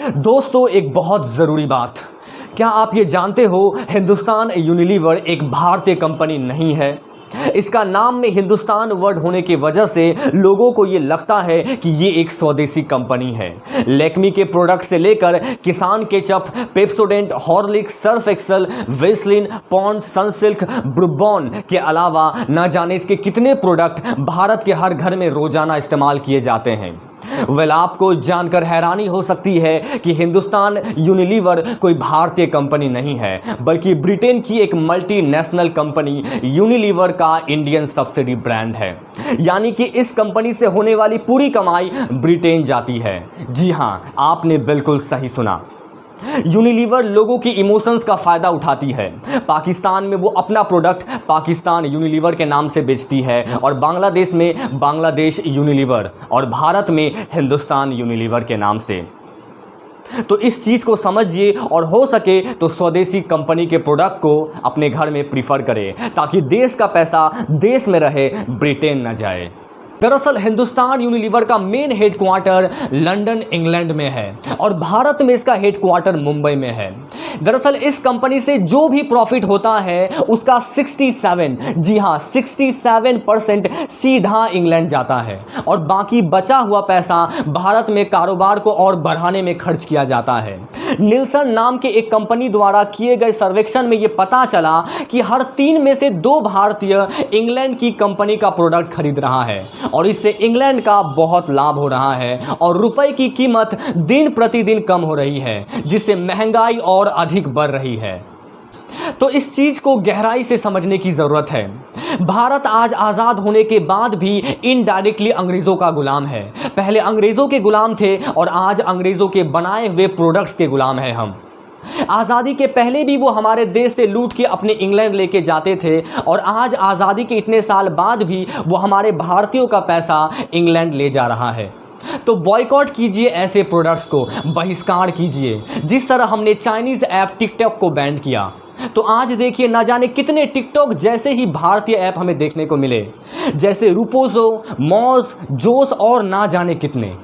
दोस्तों, एक बहुत ज़रूरी बात, क्या आप ये जानते हो हिंदुस्तान यूनिलीवर एक भारतीय कंपनी नहीं है। इसका नाम में हिंदुस्तान वर्ड होने की वजह से लोगों को ये लगता है कि ये एक स्वदेशी कंपनी है। लैक्मी के प्रोडक्ट से लेकर Kissan ketchup, Pepsodent, Horlicks, Surf Excel, Vaseline, Pond's, Sunsilk, Brooke Bond के अलावा न जाने इसके कितने प्रोडक्ट भारत के हर घर में रोजाना इस्तेमाल किए जाते हैं। आपको जानकर हैरानी हो सकती है कि हिंदुस्तान यूनिलीवर कोई भारतीय कंपनी नहीं है, बल्कि ब्रिटेन की एक मल्टीनेशनल कंपनी यूनिलीवर का इंडियन सब्सिडी ब्रांड है। यानी कि इस कंपनी से होने वाली पूरी कमाई ब्रिटेन जाती है। जी हां, आपने बिल्कुल सही सुना। यूनिलीवर लोगों की इमोशंस का फायदा उठाती है। पाकिस्तान में वो अपना प्रोडक्ट पाकिस्तान यूनिलीवर के नाम से बेचती है, और बांग्लादेश में बांग्लादेश यूनिलीवर, और भारत में हिंदुस्तान यूनिलीवर के नाम से। तो इस चीज़ को समझिए और हो सके तो स्वदेशी कंपनी के प्रोडक्ट को अपने घर में प्रीफर करें, ताकि देश का पैसा देश में रहे, ब्रिटेन न जाए। दरअसल हिंदुस्तान यूनिलीवर का मेन हेडक्वार्टर लंदन, इंग्लैंड में है, और भारत में इसका हेडक्वार्टर मुंबई में है। दरअसल इस कंपनी से जो भी प्रॉफिट होता है उसका 67% सीधा इंग्लैंड जाता है, और बाकी बचा हुआ पैसा भारत में कारोबार को और बढ़ाने में खर्च किया जाता है। निल्सन नाम के एक कंपनी द्वारा किए गए सर्वेक्षण में यह पता चला कि हर 3 में से 2 भारतीय इंग्लैंड की कंपनी का प्रोडक्ट खरीद रहा है, और इससे इंग्लैंड का बहुत लाभ हो रहा है, और रुपए की कीमत दिन प्रतिदिन कम हो रही है, जिससे महंगाई और अधिक बढ़ रही है। तो इस चीज को गहराई से समझने की जरूरत है। भारत आज आजाद होने के बाद भी इनडायरेक्टली अंग्रेजों का गुलाम है। पहले अंग्रेजों के गुलाम थे, और आज अंग्रेजों के बनाए हुए प्रोडक्ट्स के गुलाम है हम। आज़ादी के पहले भी वो हमारे देश से लूट के अपने इंग्लैंड लेके जाते थे, और आज आज़ादी के इतने साल बाद भी वो हमारे भारतीयों का पैसा इंग्लैंड ले जा रहा है। तो बॉयकॉट कीजिए ऐसे प्रोडक्ट्स को, बहिष्कार कीजिए। जिस तरह हमने चाइनीज़ ऐप टिकटॉक को बैन किया, तो आज देखिए ना जाने कितने टिकटॉक जैसे ही भारतीय ऐप हमें देखने को मिले, जैसे रूपोजो, मॉज, जोश और ना जाने कितने।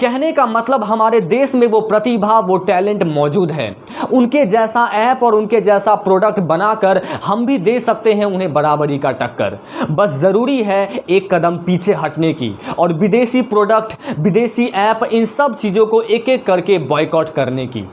कहने का मतलब हमारे देश में वो प्रतिभा, वो टैलेंट मौजूद है। उनके जैसा ऐप और उनके जैसा प्रोडक्ट बनाकर हम भी दे सकते हैं उन्हें बराबरी का टक्कर। बस ज़रूरी है एक कदम पीछे हटने की, और विदेशी प्रोडक्ट, विदेशी ऐप, इन सब चीज़ों को एक एक करके बॉयकॉट करने की।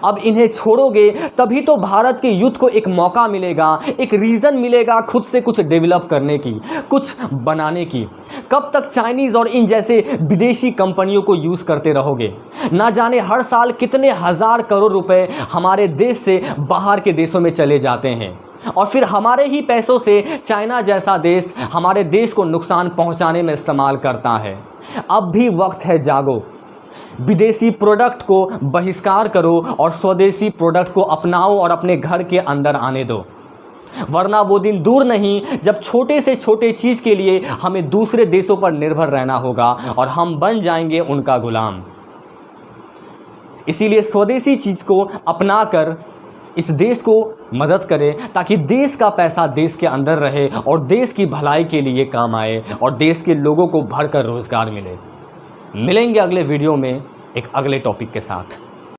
अब इन्हें छोड़ोगे तभी तो भारत के यूथ को एक मौका मिलेगा, एक रीज़न मिलेगा खुद से कुछ डेवलप करने की, कुछ बनाने की। कब तक चाइनीज़ और इन जैसे विदेशी कंपनियों को यूज़ करते रहोगे? ना जाने हर साल कितने हज़ार करोड़ रुपए हमारे देश से बाहर के देशों में चले जाते हैं, और फिर हमारे ही पैसों से चाइना जैसा देश हमारे देश को नुकसान पहुंचाने में इस्तेमाल करता है। अब भी वक्त है, जागो। विदेशी प्रोडक्ट को बहिष्कार करो और स्वदेशी प्रोडक्ट को अपनाओ और अपने घर के अंदर आने दो, वरना वो दिन दूर नहीं जब छोटे से छोटे चीज़ के लिए हमें दूसरे देशों पर निर्भर रहना होगा, और हम बन जाएंगे उनका गुलाम। इसीलिए स्वदेशी चीज़ को अपनाकर इस देश को मदद करें, ताकि देश का पैसा देश के अंदर रहे और देश की भलाई के लिए काम आए, और देश के लोगों को भरकर रोज़गार मिले। मिलेंगे अगले वीडियो में एक अगले टॉपिक के साथ।